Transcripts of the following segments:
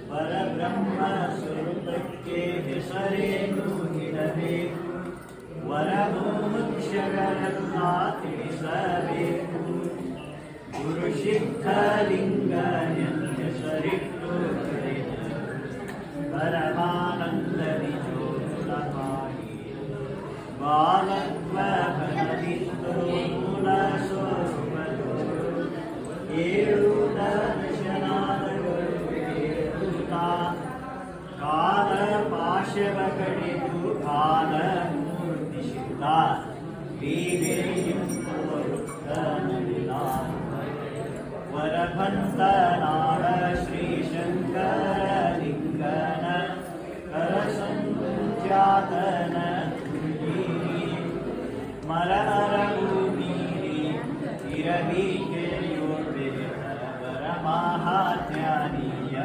ಪರಬ್ರಹ್ಮ ಸ್ವರೂಪಕ್ಕೆ ಹೆಸರೇನು ಇಡಬೇಕು, ವರಮೋಕ್ಷಗಳನ್ನ ತಿಳಿಸಬೇಕು. ಗುರು ಸಿದ್ಧಲಿಂಗ ಹೆಸರಿಟ್ಟು ಪರಮಾನಂದದಿ ಜೋಗುಳ ಮಾಡಿ ಬಾಲತ್ವ ಬಲದಿತ್ತು ಮೂಲ ಸ್ವರೂಪಗಳು ಏಳು ದರ್ಶನಾದಗಳು ಏಳುತ್ತಾ ಕಾಲ ಪಾಶವ ಕಡಿದು ಕಾಲ ಮೂರ್ತಿ ಸಿದ್ಧ ಲೀಲೆಯು ವರಭಂತನಾಡ ಶ್ರೀ ಶಂಕರಲಿಂಗನ ಕರಸಂಜಾತನ ಮರಮರವು ಮೀರಿ ಇರಬೇಕೆಯೋಡೆ ವರ ಮಹಾಜ್ಞಾನಿಯ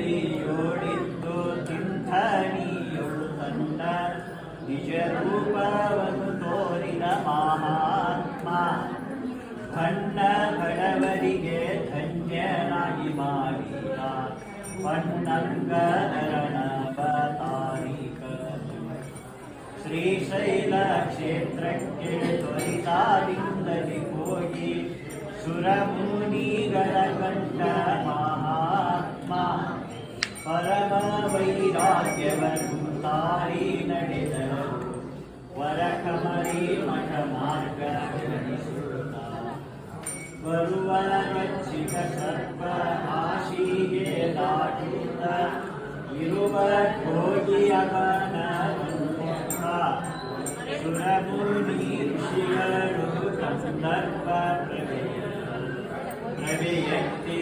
ಕಣ್ಣೊಳ್ಳಿಯೋಡಿದ್ದು ತಿಂಥಣಿಯೊಳು ತನ್ನ ನಿಜ ರೂಪವನ್ನು ತೋರಿದ ಮಹಾತ್ಮ ಬಣ್ಣ ಬಡವರಿಗೆ ಧನ್ಯನಾಗಿ ಮಾಡಿದ ಪನ್ನಂಗದರಣ ಬತಾರಿಕ ಶ್ರೀಶೈಲ ಕ್ಷೇತ್ರಕ್ಕೆ ತ್ವರಿತದಿಂದಲೇ ಹೋಗಿ ಸುರಮುನಿಗಳ ಕಂಡ ಮಹಾತ್ಮ ಪರಮ ವೈರಾಗ್ಯವನ್ನು ತಾರಿ ನಡೆದರು ವರಕಮರಿ ಮಠ ಮಾರ್ಗ ಗಣಿಸುತ್ತ ಬರುವ ರಕ್ಷಿಕ ಸರ್ಪ ಹಾಸಿಗೆ ದಾಟುತ್ತ ಇರುವ ಹೋಗಿ ಅವನ ಸುರಮುನಿ ಋಷಿಗಳು ಸಂದರ್ಭ ಪ್ರವೆಯತ್ತಿ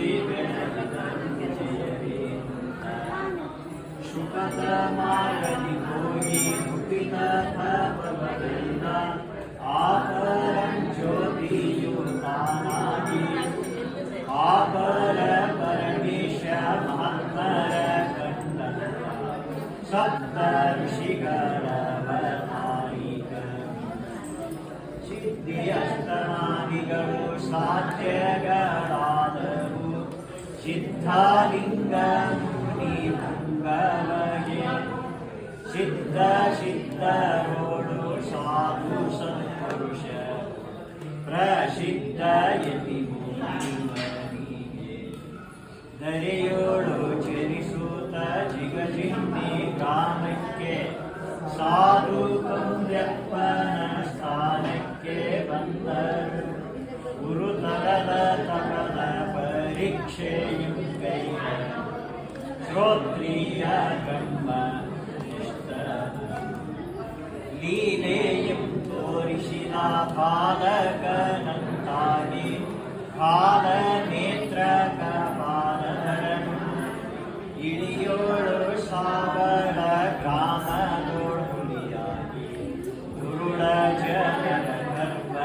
ಶುಕದ ಮಾರದಿ ಹೋಗಿ ಹುಟ್ಟಿದ ಪಾಪಗಳಿಂದ ಆಪರಂ ಜ್ಯೋತಿಯು ತಾನಾಗಿ ಆಪರ ಪರಮೇಶ ಮಹಾತ್ಮರ ಕಂಡ ಸಪ್ತ ಋಷಿಗಳ ವತಾರಿಕ ಸಿದ್ಧಿಯಸ್ತಮಾದಿಗಳು ಸಾಧ್ಯಗಳಾದವು ಸಿದ್ಧಲಿಂಗ ಮುನಿ ಭಂಗವಗೆ ಸಿದ್ಧ ಸಿದ್ಧರೋಡು ಸಾಧು ಸತ್ಪುರುಷ ಪ್ರಸಿದ್ಧ ಯತಿ ಮುನಿವರಿಗೆ ದರೆಯೋಳು ಚರಿಸುತ್ತ ಜಿಗಜಿಂದಿ ಗ್ರಾಮಕ್ಕೆ ಸಾಧು ಕಂದ್ಯಪ್ಪನ ಸ್ಥಾನಕ್ಕೆ ಬಂದರು. ಗುರುತರದ ತಪದ ಪರೀಕ್ಷೆಯು ಕೈಗೊಂಡರು. ಶ್ರೋತ್ರಿಯ ಕಣ್ಮ ಲೀಲೆಯಂ ತೋರಿಸಿದ ಪಾಲಕನಂತಾಗಿ ಪಾಲ ನೇತ್ರಕ ಪಾಲಧರನು ಇಳಿಯೋಳು ಸಾವಳ ಗ್ರಾಮದೋಡುಲಿಯಾಗಿ ಗುರುಳ ಜನರ ಗರ್ಭ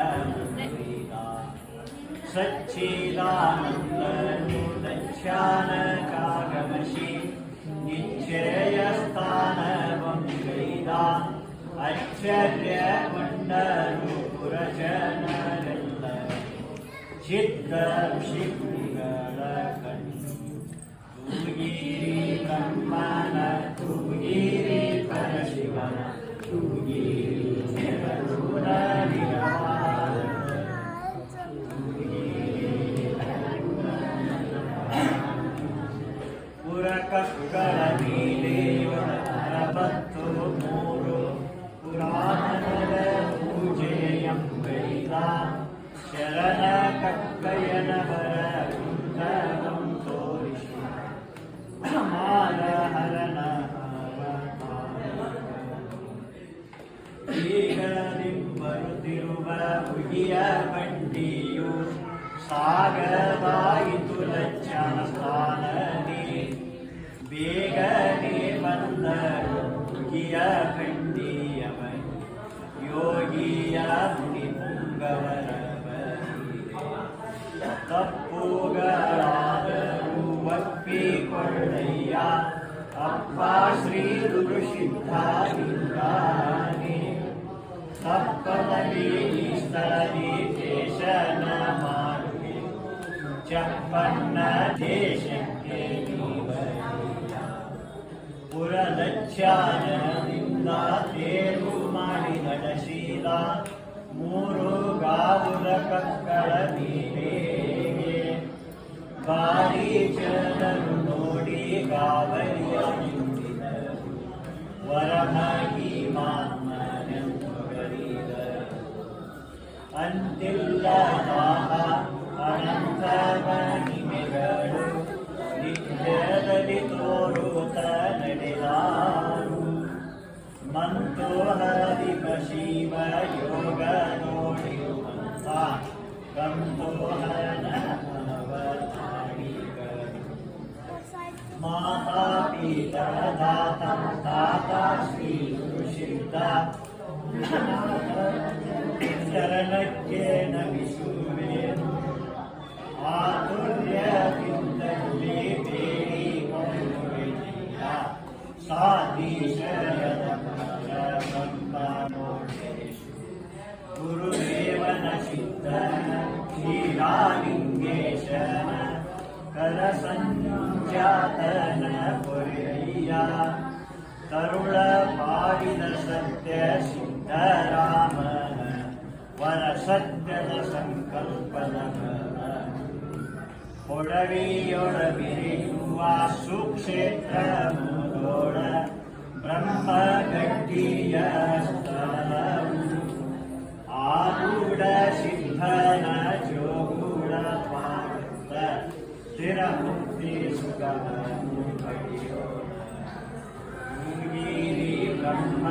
ಸಚ್ಚಿದಾನಂದನು ದಕ್ಷಾನಕಾಗಮಶಿ ನಿಶ್ಚಯ ಸ್ಥಾನವಂಗೈದ ಆಶ್ಚರ್ಯಗೊಂಡರು ಪುರಜನರೆಲ್ಲ ಸಿದ್ಧ ಋಷಿಗಳ ಕಣ್ಣು ತೂಗಿರಿ ಬ್ರಹ್ಮನ ತೂಗಿರಿ ಪರಶಿವನ ತೂಗಿರಿ ಪುರಕಕ್ಕಳ ನೀಲೆಯೊಳಬತ್ತು ಮೂರು ಪುರಾಣದ ಪೂಜೆಯಂಬೈದ ಶರಣ ಕಕ್ಕಯ್ಯನವರ ಕುಂದವಂ ತೋರಿಸಿ ಮಾಲ ಹರಣ ಬರುತ್ತಿರುವ ಹುಗಿಯ ಬಂಡಿಯು ಸಾಗರವಾಯಿತು ಲಜ್ಜನ ಸ್ಥಾನದಿ ಬೇಗನೆ ಬಂದರು ಹುಗಿಯ ಬಂಡಿಯವನು ಯೋಗಿಯ ಮುನಿ ಪುಂಗವರ ತಪ್ಪುಗಳಾದರೂ ಒಪ್ಪಿಕೊಳ್ಳಯ್ಯ ಅಪ್ಪ ಶ್ರೀ ಗುರು ಸಿದ್ಧಾಲಿಂಗ ಚಪ್ಪನ್ನ ದೇಶಕ್ಕೆ ನೀವರಿಯ ಪುರದಚ್ಚಾನದಿಂದ ತೇರು ಮಾಡಿ ನಡೆಸಿದ ಮೂರು ಗಾವುಲ ಕಕ್ಕಳ ನೀರಿಗೆ ಬಾರಿ ಜನರು ನೋಡಿ ಗಾವಲಿಯ ನಿಂತಿದರು ವರಮಗಿ ಮಾನ್ಮನೆಂಬರಿದರು ಅಂತಿಲ್ಲದ ಅನಂತ ಮಹಿಮೆಗಳು ನಿತ್ಯದಲ್ಲಿ ತೋರುತ್ತ ನಡೆದಾರು ಮಂತೋಹರಿಕ ಶಿವ ಯೋಗ ನೋಡಿರುವಂತ ಕಂತೋಹರನ ಮನವತಾಡಿಗರು ಮಾತಾ ಪಿತಾ ದಾತ ತಾತ ಶ್ರೀ ಗುರುಸಿದ್ಧ ಶರಣಕ್ಕೆ ನಮಿಸುವೆನು ಆತುರ್ಯದಿಂದಲೇ ಬೇಡಿ ಕೊಳ್ಳುವೆನಿಲ್ಲ ಸಾಧೀಶಯದ ಬ್ರಹ್ಮನೋಡೇಶು ಗುರುದೇವನ ಸಿದ್ಧನ ಶ್ರೀರಾಲಿಂಗೇಶನ ಕರಸಂಜಾತನ ಪೊರೆಯ ತರುಳ ಪಾಡಿದ ಸತ್ಯ ಸಿದ್ಧರಾಮನ ವರ ಸತ್ಯದ ಸಂಕಲ್ಪದ ಒಡವಿಯೊಡವಿರಿಯುವ ಸುಕ್ಷೇತ್ರ ಮುದೋಡ ಬ್ರಹ್ಮಗಟ್ಟಿಯ ಸ್ಥಳವು ಆರೂಢ ಸಿದ್ಧನ ಜೋಗೂಢ ಪಾರ್ಥ ಸ್ಥಿರ ಮುಕ್ತಿ ಸುಖವನ್ನು ಪಡೆಯೋಣ ಬ್ರಹ್ಮ